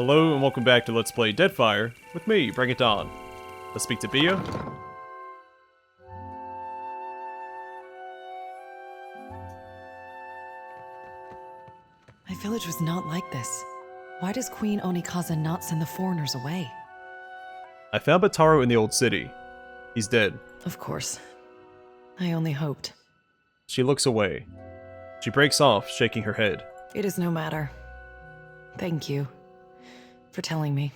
Hello and welcome back to Let's Play Deadfire with me, Bring It On. Let's speak to Bia. My village was not like this. Why does Queen Onikaza not send the foreigners away? I found Bataro in the old city. He's dead. Of course. I only hoped. She looks away. She breaks off, shaking her head. It is no matter. Thank you for telling me.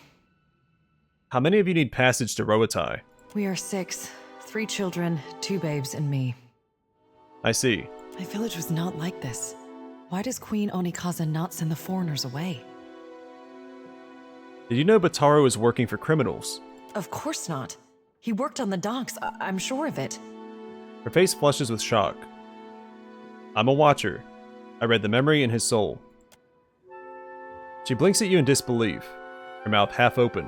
How many of you need passage to Roatai? We are 6. 3 children, 2 babes, and me. I see. My village was not like this. Why does Queen Onikaza not send the foreigners away? Did you know Bataro is working for criminals? Of course not. He worked on the docks, I'm sure of it. Her face flushes with shock. I'm a watcher. I read the memory in his soul. She blinks at you in disbelief, her mouth half open.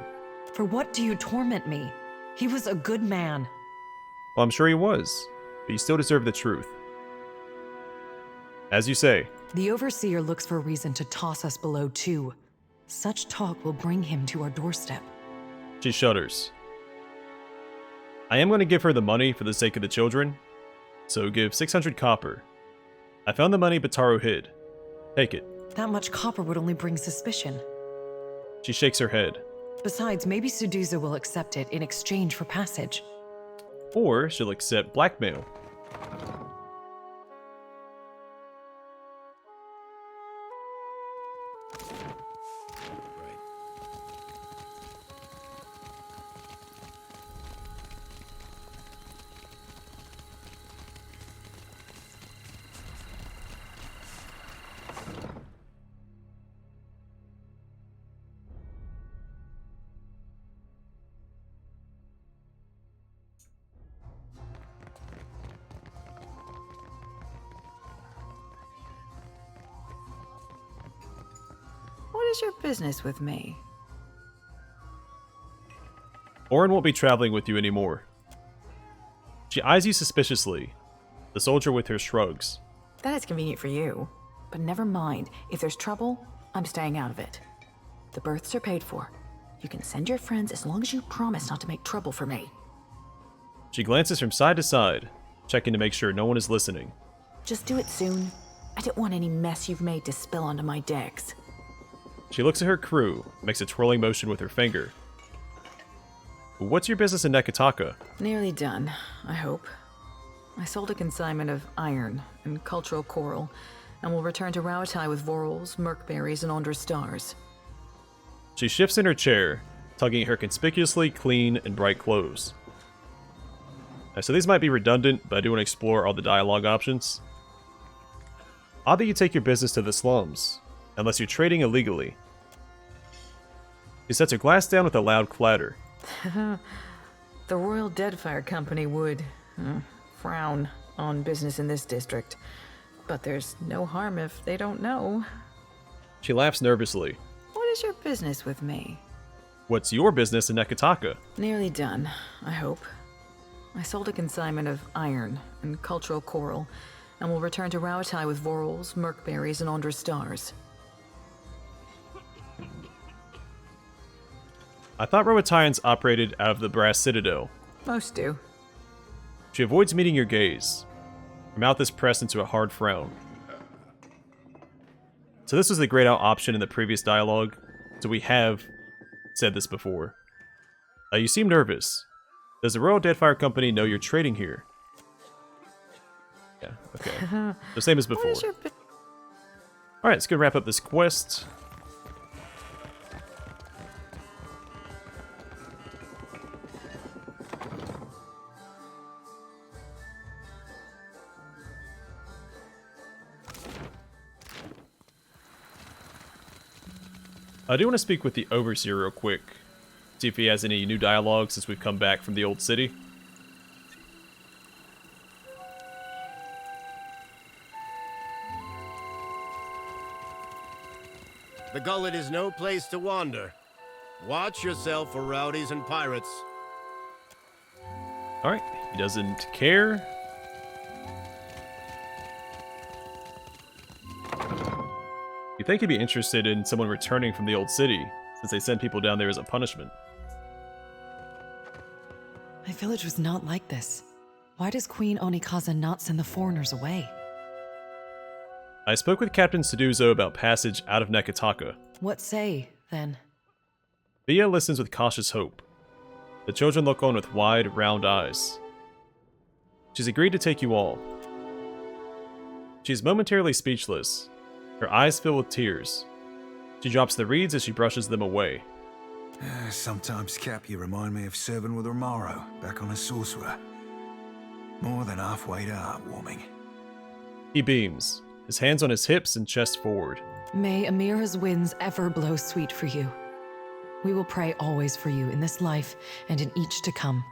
For what do you torment me? He was a good man. Well, I'm sure he was, but you still deserve the truth. As you say. The Overseer looks for a reason to toss us below too. Such talk will bring him to our doorstep. She shudders. I am going to give her the money for the sake of the children, so give 600 copper. I found the money Bataro hid. Take it. That much copper would only bring suspicion. She shakes her head. Besides, maybe Suduza will accept it in exchange for passage. Or she'll accept blackmail. What is your business with me? Orin won't be traveling with you anymore. She eyes you suspiciously. The soldier with her shrugs. That is convenient for you. But never mind. If there's trouble, I'm staying out of it. The berths are paid for. You can send your friends as long as you promise not to make trouble for me. She glances from side to side, checking to make sure no one is listening. Just do it soon. I don't want any mess you've made to spill onto my decks. She looks at her crew, makes a twirling motion with her finger. What's your business in Nekataka? Nearly done, I hope. I sold a consignment of iron and cultural coral, and will return to Rauatai with vorals, merkberries, and Ondra stars. She shifts in her chair, tugging at her conspicuously clean and bright clothes. So these might be redundant, but I do want to explore all the dialogue options. Odd that you take your business to the slums, unless you're trading illegally. She sets her glass down with a loud clatter. The Royal Deadfire Company would frown on business in this district, but there's no harm if they don't know. She laughs nervously. What is your business with me? What's your business in Nekataka? Nearly done, I hope. I sold a consignment of iron and cultural coral, and will return to Rauatai with vorals, merkberries, and Ondra stars. I thought Roataians operated out of the Brass Citadel. Most do. She avoids meeting your gaze. Her mouth is pressed into a hard frown. So this was the grayed out option in the previous dialogue, so we have said this before. You seem nervous. Does the Royal Deadfire Company know you're trading here? Yeah, okay. The same as before. Alright, let's go wrap up this quest. I do want to speak with the Overseer real quick. See if he has any new dialogue since we've come back from the old city. The gullet is no place to wander. Watch yourself for rowdies and pirates. Alright, he doesn't care. You think he'd be interested in someone returning from the old city, since they send people down there as a punishment. My village was not like this. Why does Queen Onikaza not send the foreigners away? I spoke with Captain Suduzo about passage out of Nekataka. What say, then? Via listens with cautious hope. The children look on with wide, round eyes. She's agreed to take you all. She is momentarily speechless. Her eyes fill with tears. She drops the reeds as she brushes them away. Sometimes, Cap, you remind me of serving with Romaro back on a sorcerer. More than halfway to heartwarming. He beams, his hands on his hips and chest forward. May Amira's winds ever blow sweet for you. We will pray always for you in this life and in each to come.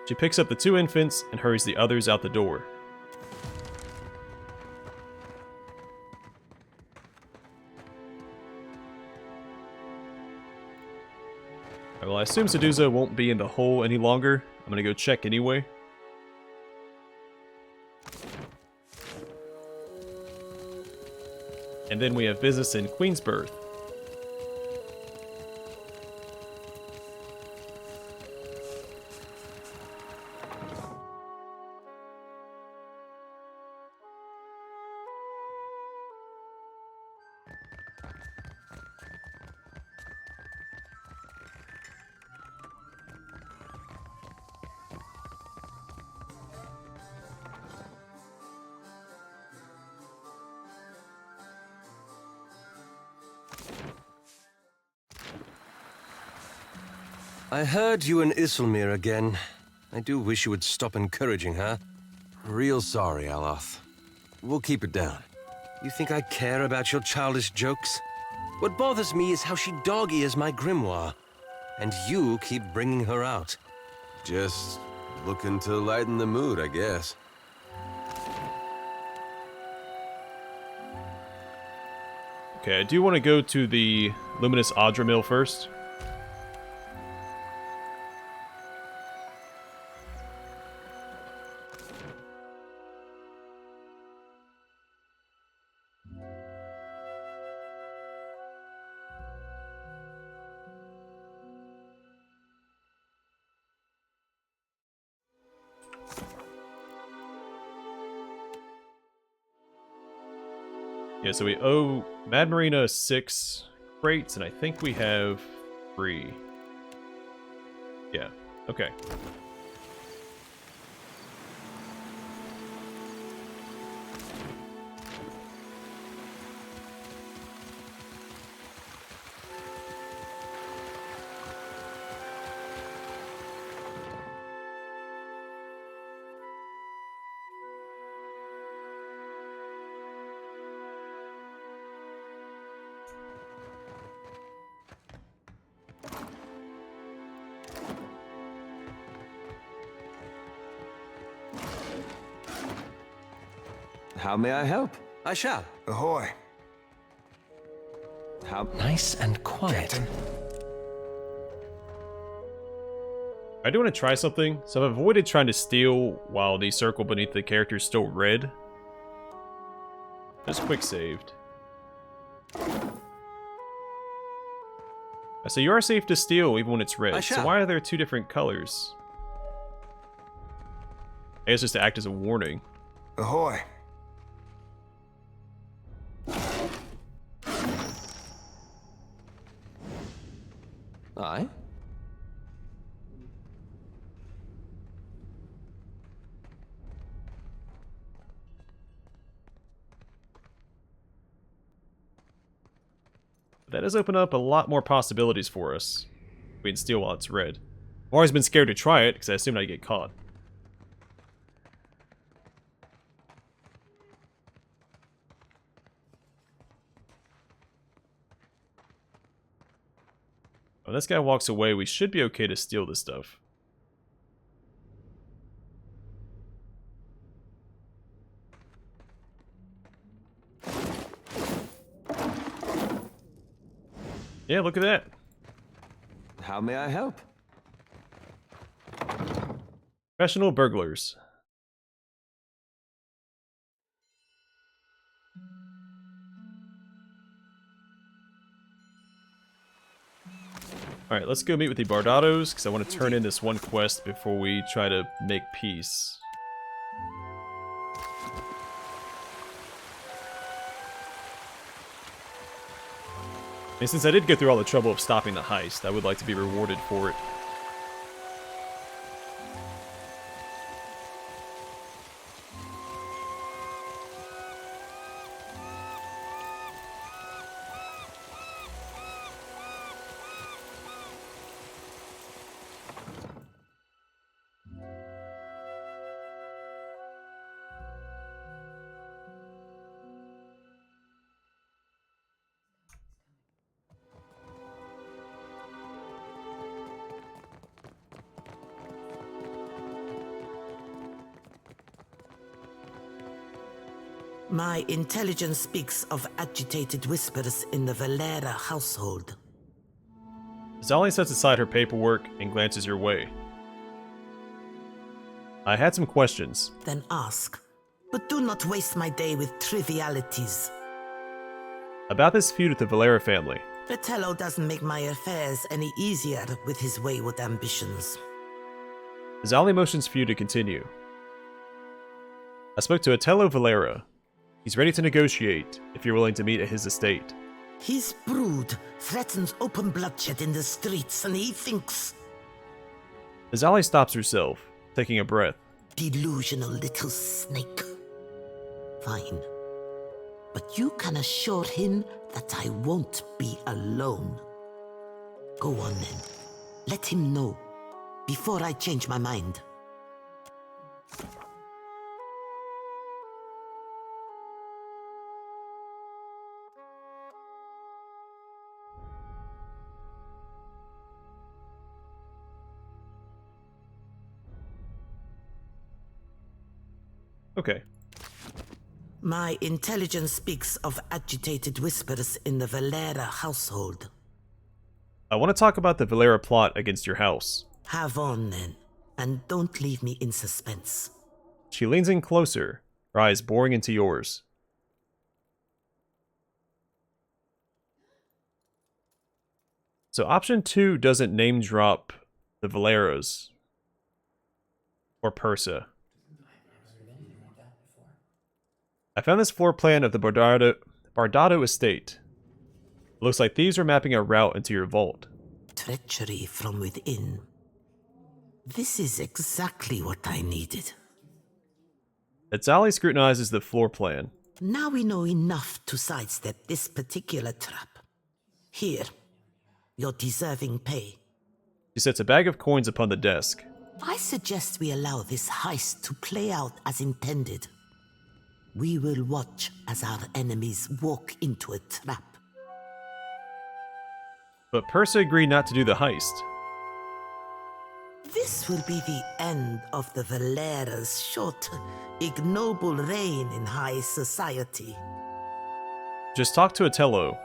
She picks up the 2 infants and hurries the others out the door. Well, I assume Suduzo won't be in the hole any longer. I'm gonna go check anyway. And then we have business in Queensbirth. I heard you and Isilmir again. I do wish you would stop encouraging her. Real sorry, Aloth. We'll keep it down. You think I care about your childish jokes? What bothers me is how she dog-ears my grimoire. And you keep bringing her out. Just looking to lighten the mood, I guess. Okay, I do want to go to the Luminous Audra Mill first. Yeah, so we owe Mad Marina 6 crates, and I think we have 3. Yeah, okay. How may I help? I shall. Ahoy. How... Nice and quiet. Captain. I do want to try something, so I've avoided trying to steal while the circle beneath the character is still red. Just quick saved. So you are safe to steal even when it's red. So why are there 2 different colors? I guess just to act as a warning. Ahoy. Aye? That does open up a lot more possibilities for us. We can steal while it's red. I've always been scared to try it, because I assumed I'd get caught. When this guy walks away, we should be okay to steal this stuff. Yeah, look at that. How may I help? Professional burglars. Alright, let's go meet with the Bardados, because I want to turn in this one quest before we try to make peace. And since I did go through all the trouble of stopping the heist, I would like to be rewarded for it. My intelligence speaks of agitated whispers in the Valera household. Zali sets aside her paperwork and glances your way. I had some questions. Then ask. But do not waste my day with trivialities. About this feud with the Valera family. Fratello doesn't make my affairs any easier with his wayward ambitions. Zali motions for you to continue. I spoke to Otello Valera. He's ready to negotiate if you're willing to meet at his estate. His brood threatens open bloodshed in the streets, and he thinks... Zali stops herself, taking a breath. Delusional little snake. Fine. But you can assure him that I won't be alone. Go on then. Let him know, before I change my mind. Okay. My intelligence speaks of agitated whispers in the Valera household. I want to talk about the Valera plot against your house. Have on then, and don't leave me in suspense. She leans in closer, her eyes boring into yours. So option 2 doesn't name drop the Valeras. Or Persa. I found this floor plan of the Bardado estate. It looks like thieves are mapping a route into your vault. Treachery from within. This is exactly what I needed. Zali scrutinizes the floor plan. Now we know enough to sidestep this particular trap. Here, your deserving pay. She sets a bag of coins upon the desk. I suggest we allow this heist to play out as intended. We will watch as our enemies walk into a trap. But Persa agreed not to do the heist. This will be the end of the Valera's short, ignoble reign in high society. Just talk to Otello.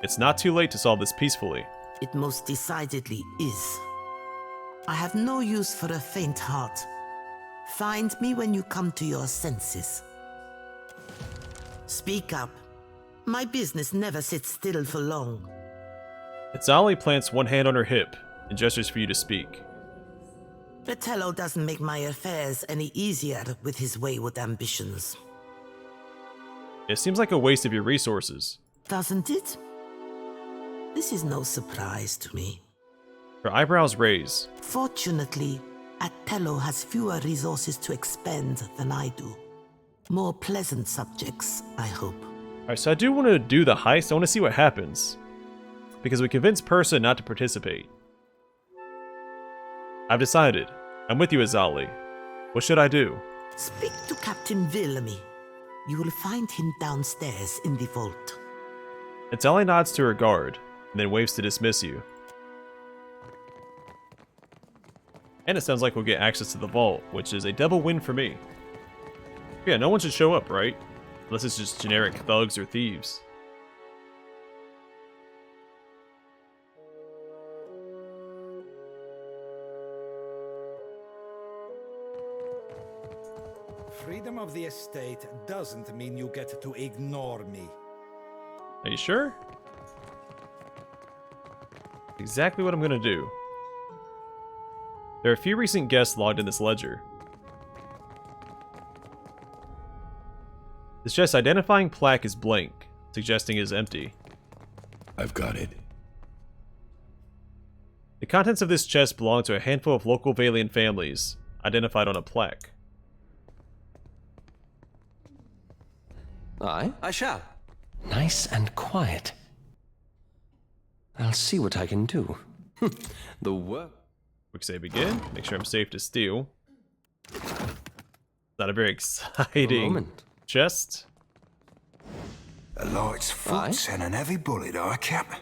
It's not too late to solve this peacefully. It most decidedly is. I have no use for a faint heart. Find me when you come to your senses. Speak up. My business never sits still for long. Zali plants one hand on her hip and gestures for you to speak. Fratello doesn't make my affairs any easier with his wayward ambitions. It seems like a waste of your resources. Doesn't it? This is no surprise to me. Her eyebrows raise. Fortunately, Atello has fewer resources to expend than I do. More pleasant subjects, I hope. Alright, so I do want to do the heist. I want to see what happens. Because we convinced Persa not to participate. I've decided. I'm with you, Zali. What should I do? Speak to Captain Villamy. You will find him downstairs in the vault. Zali nods to her guard, and then waves to dismiss you. And it sounds like we'll get access to the vault, which is a double win for me. Yeah, no one should show up, right? Unless it's just generic thugs or thieves. Freedom of the estate doesn't mean you get to ignore me. Are you sure? Exactly what I'm gonna do. There are a few recent guests logged in this ledger. This chest's identifying plaque is blank, suggesting it is empty. I've got it. The contents of this chest belong to a handful of local Valian families, identified on a plaque. I shall. Nice and quiet. I'll see what I can do. The work. Quick save again. Make sure I'm safe to steal. Not a very exciting chest. A light's foot and an heavy bullet, Cap.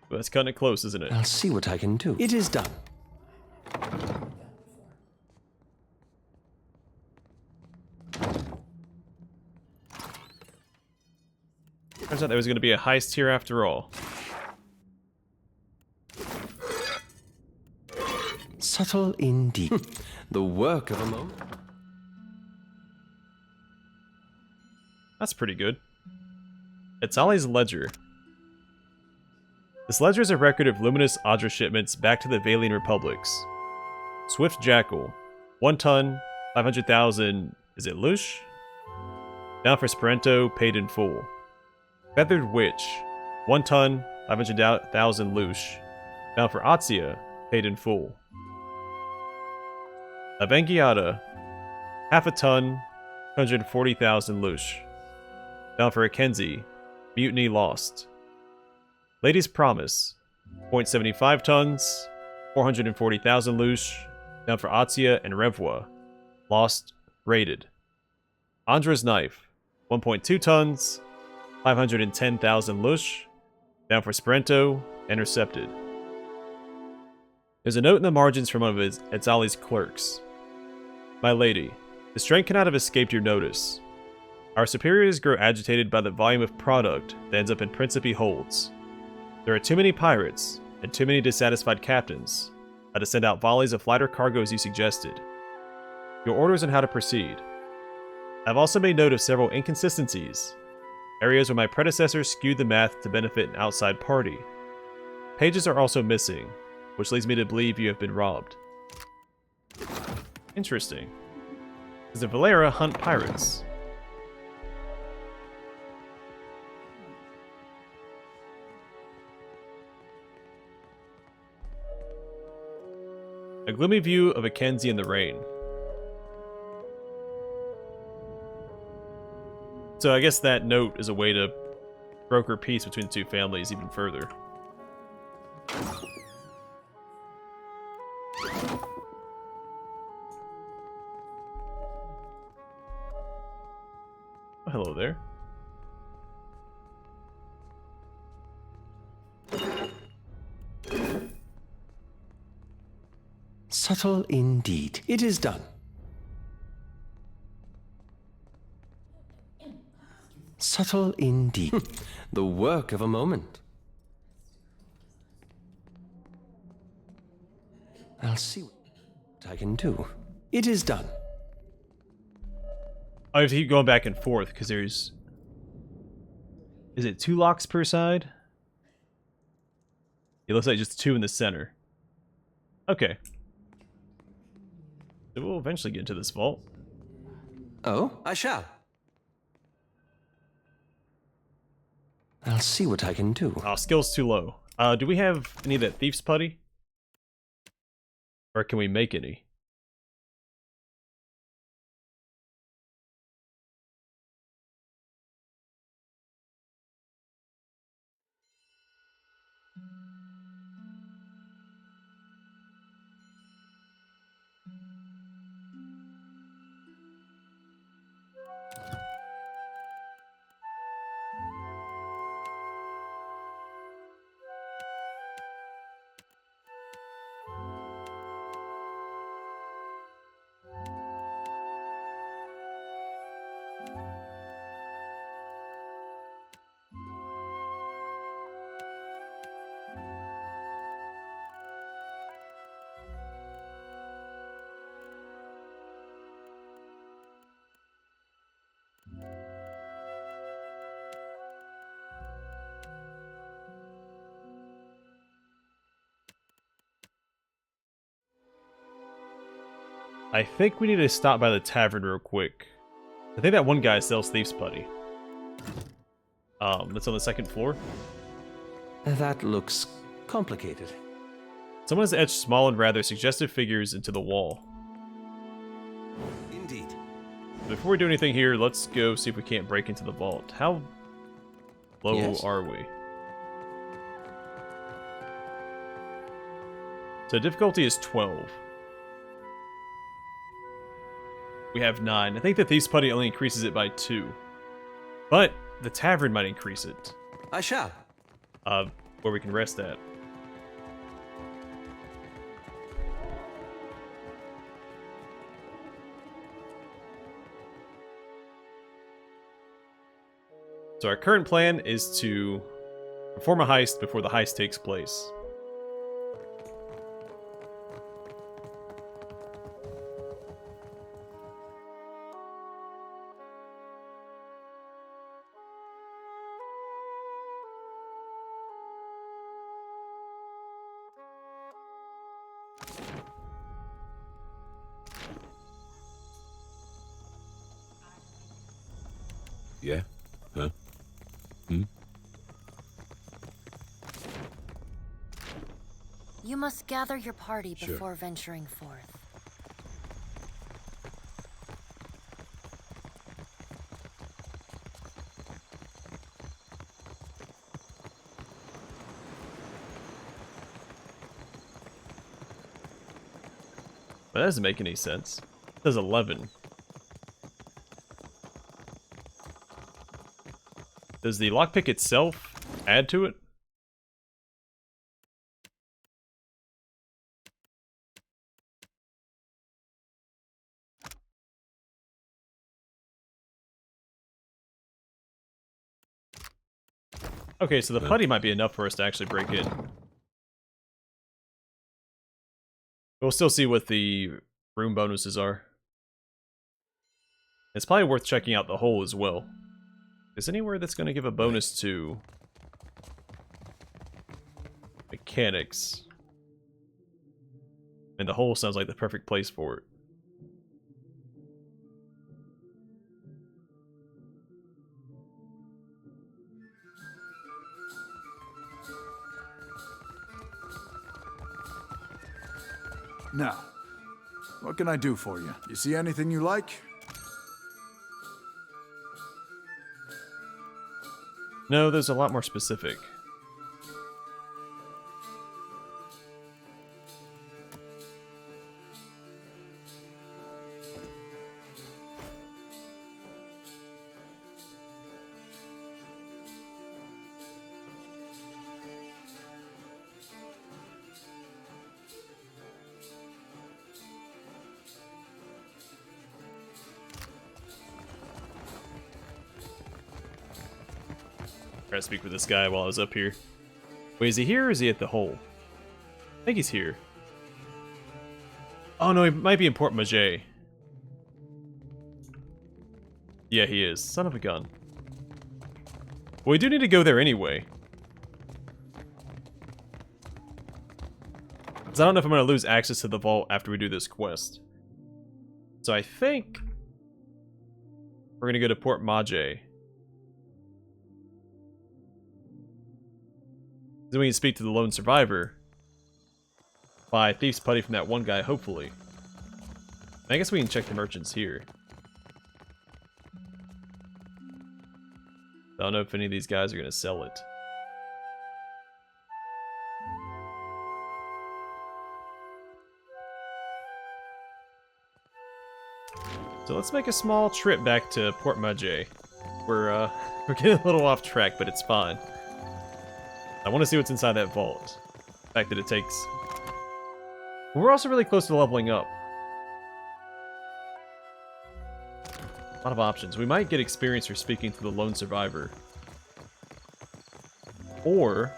Well, that's cutting it close, isn't it? I'll see what I can do. It is done. Turns out there was going to be a heist here after all. Subtle indeed. The work of a moment. That's pretty good. It's Ollie's ledger. This ledger is a record of luminous Adra shipments back to the Valian Republics. Swift Jackal, 1 ton, 500,000, is it Lush? Down for Sprento, paid in full. Feathered Witch, 1 ton, 500,000 Lush. Down for Atzia, paid in full. Avangiata, half a ton, 140,000 Lush. Down for Akenzi, Mutiny Lost. Lady's Promise, 0.75 tons, 440,000 Lush. Down for Atzia and Revwa, Lost, Raided. Andra's Knife, 1.2 tons, 510,000 Lush. Down for Sprento, Intercepted. There's a note in the margins from one of Etzali's clerks. My lady, the strain cannot have escaped your notice. Our superiors grow agitated by the volume of product that ends up in Principe holds. There are too many pirates, and too many dissatisfied captains, to send out volleys of lighter cargo as you suggested. Your orders on how to proceed. I've also made note of several inconsistencies, areas where my predecessors skewed the math to benefit an outside party. Pages are also missing, which leads me to believe you have been robbed. Interesting. Does the Valera hunt pirates? A gloomy view of Akenzi in the rain. So I guess that note is a way to broker peace between the two families even further. Oh, hello there. Subtle indeed. It is done. Subtle indeed. The work of a moment. I'll see what I can do. It is done. I have to keep going back and forth because there's... Is it 2 locks per side? It looks like just 2 in the center. Okay. So we'll eventually get into this vault. Oh, I shall. I'll see what I can do. Oh, skill's too low. Do we have any of that thief's putty? Or can we make any? I think we need to stop by the tavern real quick. I think that one guy sells Thief's Putty. That's on the second floor. That looks complicated. Someone has etched small and rather suggestive figures into the wall. Indeed. Before we do anything here, let's go see if we can't break into the vault. How low are we? So difficulty is 12. We have 9. I think the Thief's Putty only increases it by 2. But the tavern might increase it. I shall. Where we can rest at. So our current plan is to perform a heist before the heist takes place. Yeah? Huh? You must gather your party Sure. before venturing forth. But that doesn't make any sense. It says 11. Does the lockpick itself add to it? Okay, so the putty might be enough for us to actually break in. We'll still see what the room bonuses are. It's probably worth checking out the hole as well. Is anywhere that's going to give a bonus to mechanics? And the hole sounds like the perfect place for it. Now, what can I do for you? You see anything you like? No, there's a lot more specific. Try to speak with this guy while I was up here. Wait, is he here or is he at the hole? I think he's here. Oh no, he might be in Port Maget. Yeah, he is. Son of a gun. Well, we do need to go there anyway. Because I don't know if I'm going to lose access to the vault after we do this quest. So I think we're going to go to Port Maget. Then we can speak to the lone survivor. Buy Thief's Putty from that one guy, hopefully. I guess we can check the merchants here. I don't know if any of these guys are going to sell it. So let's make a small trip back to Port Maget. We're getting a little off track, but it's fine. I want to see what's inside that vault. The fact that it takes... We're also really close to leveling up. A lot of options. We might get experience for speaking to the lone survivor. Or...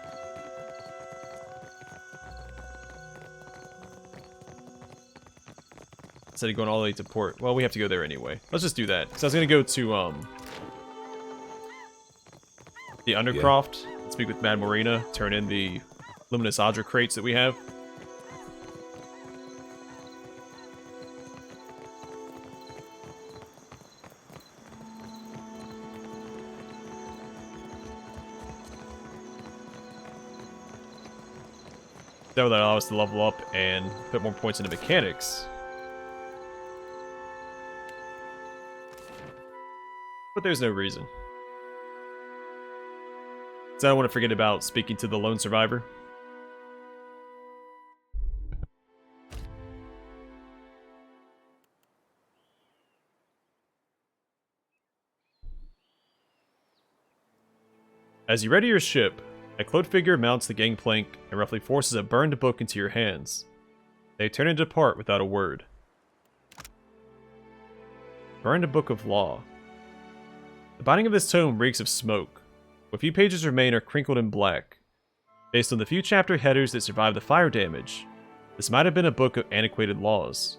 instead of going all the way to port... Well, we have to go there anyway. Let's just do that. Because I was going to go to, the Undercroft. Yeah. Speak with Mad Marina, turn in the Luminous Audra crates that we have. That would allow us to level up and put more points into mechanics. But there's no reason. So I don't want to forget about speaking to the lone survivor. As you ready your ship, a cloaked figure mounts the gangplank and roughly forces a burned book into your hands. They turn and depart without a word. Burned Book of Law. The binding of this tome reeks of smoke. What few pages remain are crinkled and black. Based on the few chapter headers that survived the fire damage, this might have been a book of antiquated laws.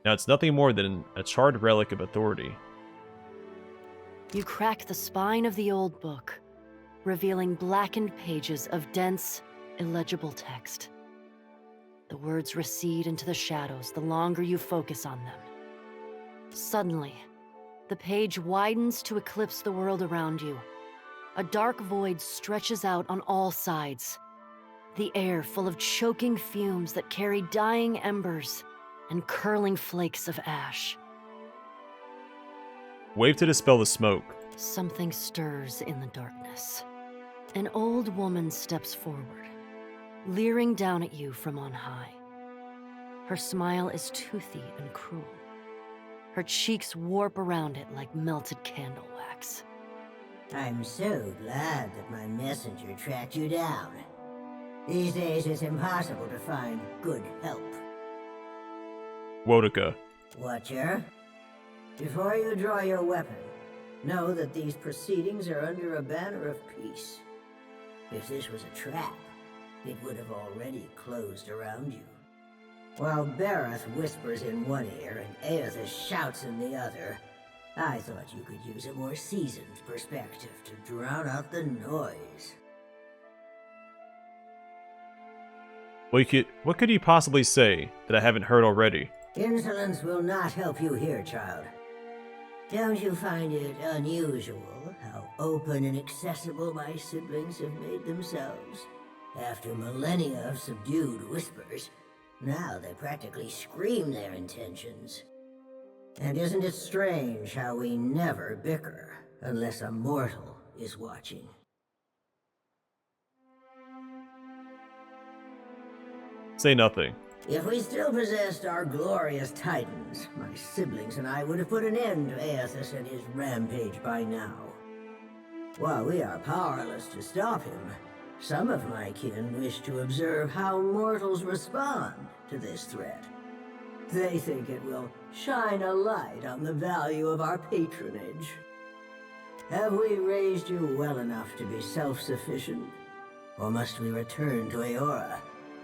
Now it's nothing more than a charred relic of authority. You crack the spine of the old book, revealing blackened pages of dense, illegible text. The words recede into the shadows the longer you focus on them. Suddenly, the page widens to eclipse the world around you. A dark void stretches out on all sides, the air full of choking fumes that carry dying embers and curling flakes of ash. Wave to dispel the smoke. Something stirs in the darkness. An old woman steps forward, leering down at you from on high. Her smile is toothy and cruel. Her cheeks warp around it like melted candle wax. I'm so glad that my messenger tracked you down. These days it's impossible to find good help. Wodika. Watcher, before you draw your weapon, know that these proceedings are under a banner of peace. If this was a trap, it would have already closed around you. While Bareth whispers in one ear and Aethys shouts in the other, I thought you could use a more seasoned perspective to drown out the noise. What could you possibly say that I haven't heard already? Insolence will not help you here, child. Don't you find it unusual how open and accessible my siblings have made themselves? After millennia of subdued whispers, now they practically scream their intentions. And isn't it strange how we never bicker unless a mortal is watching? Say nothing. If we still possessed our glorious titans, my siblings and I would have put an end to Aethys and his rampage by now. While we are powerless to stop him, some of my kin wish to observe how mortals respond to this threat. They think it will shine a light on the value of our patronage. Have we raised you well enough to be self-sufficient? Or must we return to Eora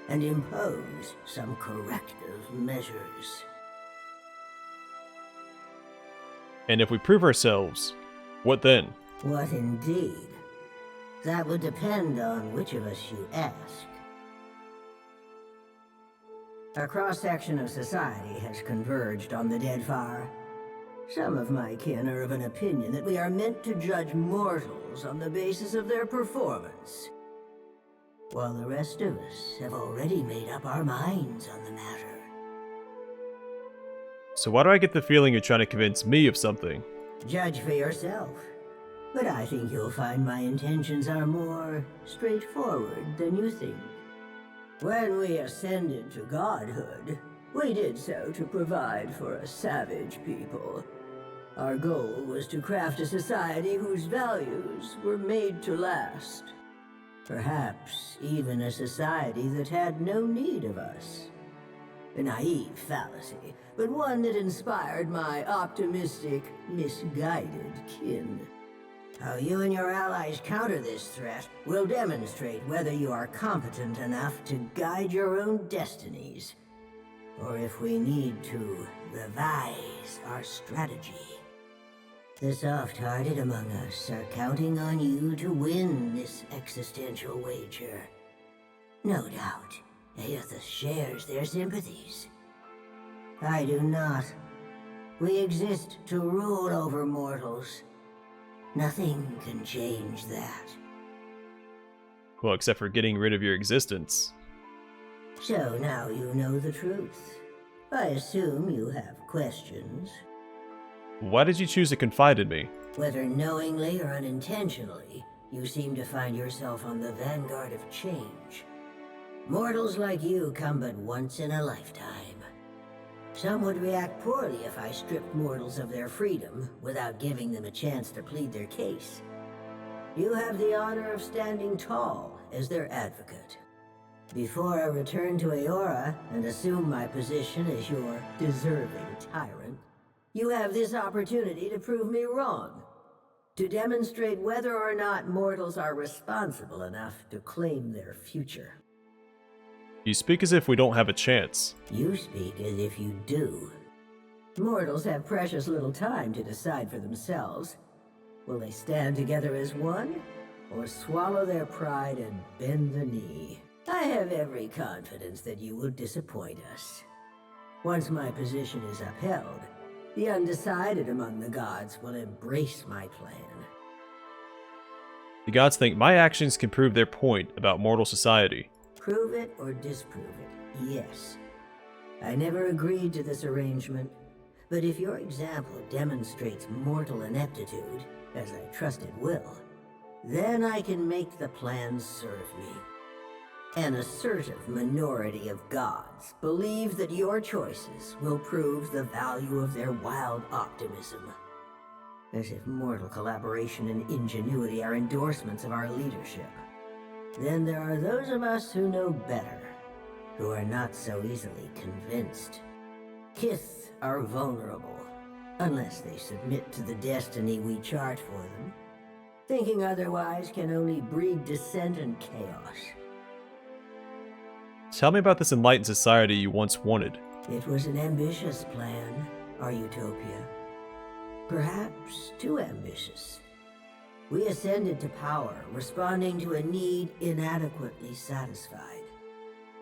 and impose some corrective measures? And if we prove ourselves, what then? What indeed? That would depend on which of us you ask. A cross-section of society has converged on the Deadfire. Some of my kin are of an opinion that we are meant to judge mortals on the basis of their performance, while the rest of us have already made up our minds on the matter. So why do I get the feeling you're trying to convince me of something? Judge for yourself. But I think you'll find my intentions are more straightforward than you think. When we ascended to godhood, we did so to provide for a savage people. Our goal was to craft a society whose values were made to last. Perhaps even a society that had no need of us. A naive fallacy, but one that inspired my optimistic, misguided kin. How you and your allies counter this threat will demonstrate whether you are competent enough to guide your own destinies, or if we need to revise our strategy. The soft-hearted among us are counting on you to win this existential wager. No doubt, Aethys shares their sympathies. I do not. We exist to rule over mortals. Nothing can change that. Well, except for getting rid of your existence. So now you know the truth. I assume you have questions. Why did you choose to confide in me? Whether knowingly or unintentionally, you seem to find yourself on the vanguard of change. Mortals like you come but once in a lifetime. Some would react poorly if I stripped mortals of their freedom without giving them a chance to plead their case. You have the honor of standing tall as their advocate. Before I return to Eora and assume my position as your deserving tyrant, you have this opportunity to prove me wrong. To demonstrate whether or not mortals are responsible enough to claim their future. You speak as if we don't have a chance. You speak as if you do. Mortals have precious little time to decide for themselves. Will they stand together as one, or swallow their pride and bend the knee? I have every confidence that you will disappoint us. Once my position is upheld, the undecided among the gods will embrace my plan. The gods think my actions can prove their point about mortal society. Prove it or disprove it, yes. I never agreed to this arrangement, but if your example demonstrates mortal ineptitude, as I trust it will, then I can make the plan serve me. An assertive minority of gods believe that your choices will prove the value of their wild optimism. As if mortal collaboration and ingenuity are endorsements of our leadership. Then there are those of us who know better, who are not so easily convinced. Kith are vulnerable, unless they submit to the destiny we chart for them. Thinking otherwise can only breed dissent and chaos. Tell me about this enlightened society you once wanted. It was an ambitious plan, our utopia. Perhaps too ambitious. We ascended to power, responding to a need inadequately satisfied.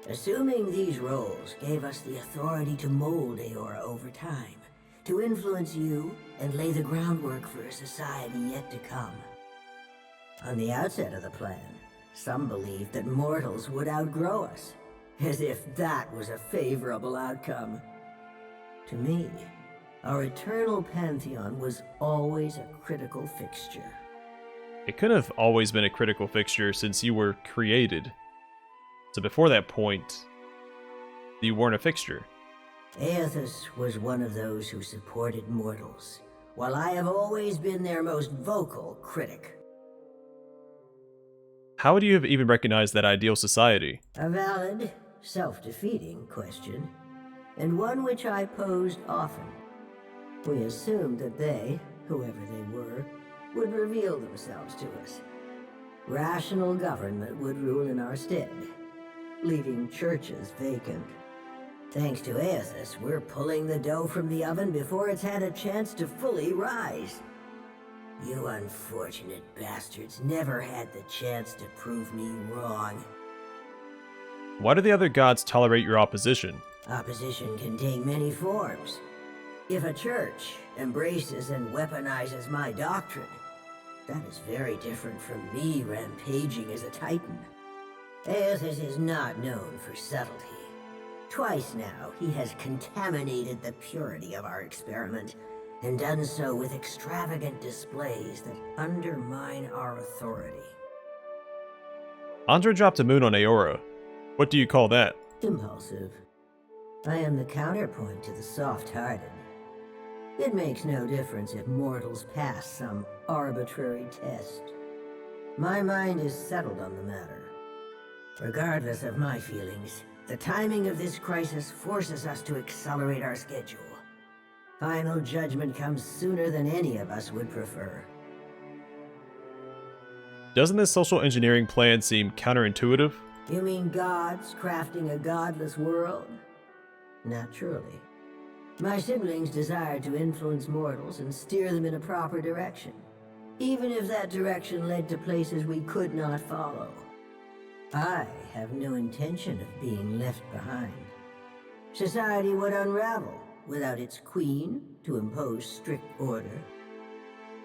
Assuming these roles gave us the authority to mold Eora over time, to influence you and lay the groundwork for a society yet to come. On the outset of the plan, some believed that mortals would outgrow us, as if that was a favorable outcome. To me, our eternal pantheon was always a critical fixture. It could have always been a critical fixture since you were created. So before that point, you weren't a fixture. Aethys was one of those who supported mortals, while I have always been their most vocal critic. How would you have even recognized that ideal society? A valid, self-defeating question, and one which I posed often. We assumed that they, whoever they were, would reveal themselves to us. Rational government would rule in our stead, leaving churches vacant. Thanks to Aethys, we're pulling the dough from the oven before it's had a chance to fully rise. You unfortunate bastards never had the chance to prove me wrong. Why do the other gods tolerate your opposition? Opposition can take many forms. If a church embraces and weaponizes my doctrine, that is very different from me rampaging as a titan. Aethys is not known for subtlety. Twice now, he has contaminated the purity of our experiment, and done so with extravagant displays that undermine our authority. Andra dropped a moon on Eora. What do you call that? Impulsive. I am the counterpoint to the soft-hearted. It makes no difference if mortals pass some arbitrary test. My mind is settled on the matter. Regardless of my feelings, the timing of this crisis forces us to accelerate our schedule. Final judgment comes sooner than any of us would prefer. Doesn't this social engineering plan seem counterintuitive? You mean gods crafting a godless world? Naturally. My siblings desired to influence mortals and steer them in a proper direction, even if that direction led to places we could not follow. I have no intention of being left behind. Society would unravel without its queen to impose strict order.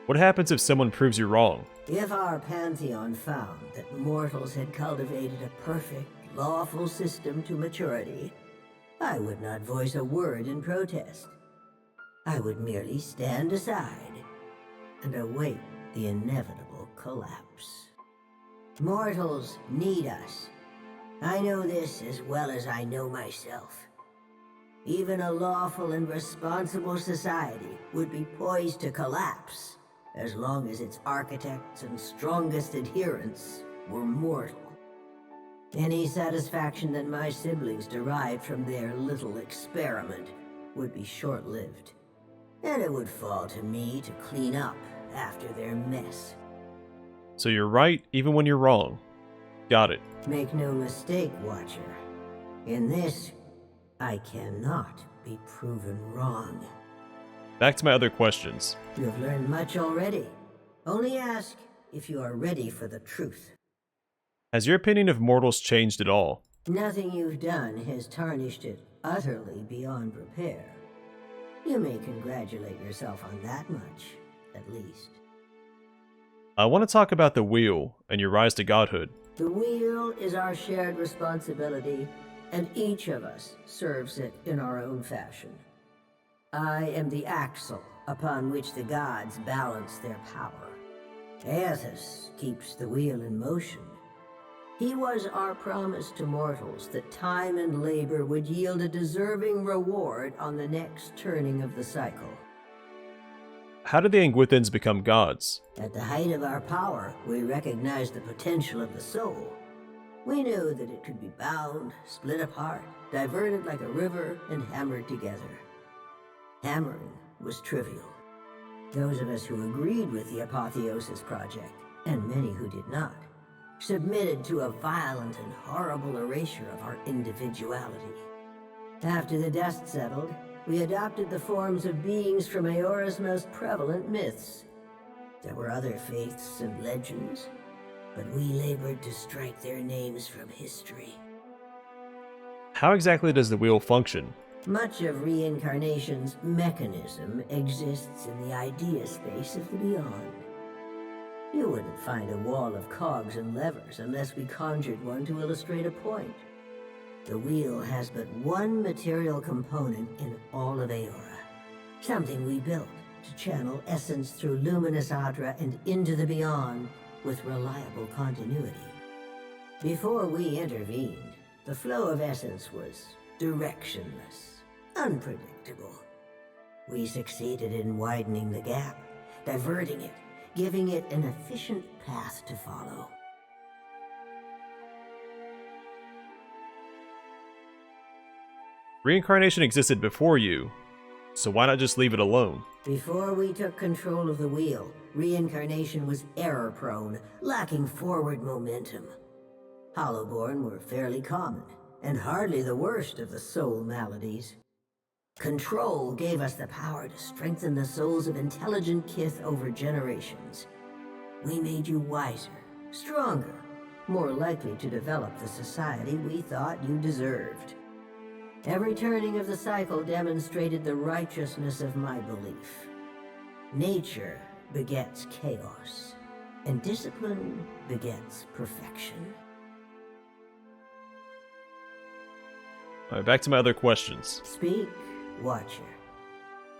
What happens if someone proves you wrong? If our pantheon found that mortals had cultivated a perfect, lawful system to maturity, I would not voice a word in protest. I would merely stand aside and await the inevitable collapse. Mortals need us. I know this as well as I know myself. Even a lawful and responsible society would be poised to collapse as long as its architects and strongest adherents were mortal. Any satisfaction that my siblings derived from their little experiment would be short-lived, and it would fall to me to clean up after their mess. So you're right even when you're wrong. Got it. Make no mistake, Watcher. In this, I cannot be proven wrong. Back to my other questions. You have learned much already. Only ask if you are ready for the truth. Has your opinion of mortals changed at all? Nothing you've done has tarnished it utterly beyond repair. You may congratulate yourself on that much, at least. I want to talk about the wheel and your rise to godhood. The wheel is our shared responsibility, and each of us serves it in our own fashion. I am the axle upon which the gods balance their power. Aethys keeps the wheel in motion. He was our promise to mortals that time and labor would yield a deserving reward on the next turning of the cycle. How did the Anguithans become gods? At the height of our power, we recognized the potential of the soul. We knew that it could be bound, split apart, diverted like a river, and hammered together. Hammering was trivial. Those of us who agreed with the Apotheosis Project, and many who did not, submitted to a violent and horrible erasure of our individuality. After the dust settled, we adopted the forms of beings from Eora's most prevalent myths. There were other faiths and legends, but we labored to strike their names from history. How exactly does the wheel function? Much of reincarnation's mechanism exists in the idea space of the beyond. You wouldn't find a wall of cogs and levers unless we conjured one to illustrate a point. The wheel has but one material component in all of Eora. Something we built to channel essence through luminous Adra and into the beyond with reliable continuity. Before we intervened, the flow of essence was directionless, unpredictable. We succeeded in widening the gap, diverting it, giving it an efficient path to follow. Reincarnation existed before you, so why not just leave it alone? Before we took control of the wheel, reincarnation was error-prone, lacking forward momentum. Hollowborn were fairly common, and hardly the worst of the soul maladies. Control gave us the power to strengthen the souls of intelligent kith over generations. We made you wiser, stronger, more likely to develop the society we thought you deserved. Every turning of the cycle demonstrated the righteousness of my belief. Nature begets chaos, and discipline begets perfection. Alright, back to my other questions. Speak, Watcher.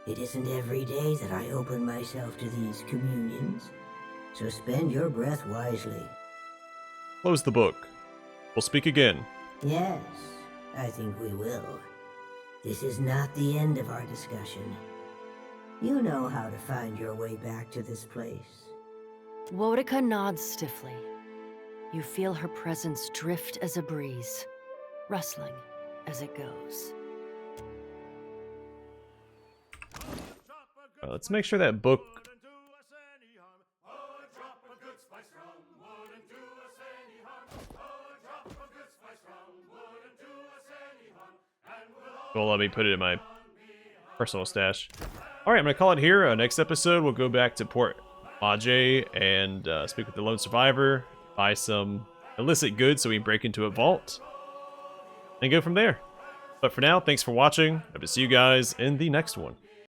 It isn't every day that I open myself to these communions, so spend your breath wisely. Close the book. We'll speak again. Yes, I think we will. This is not the end of our discussion. You know how to find your way back to this place. Wotica nods stiffly. You feel her presence drift as a breeze, rustling as it goes. Let's make sure that book... Well, let me put it in my personal stash. Alright, I'm going to call it here. Next episode, we'll go back to Port Mage and speak with the lone survivor, buy some illicit goods so we can break into a vault, and go from there. But for now, thanks for watching. Hope to see you guys in the next one.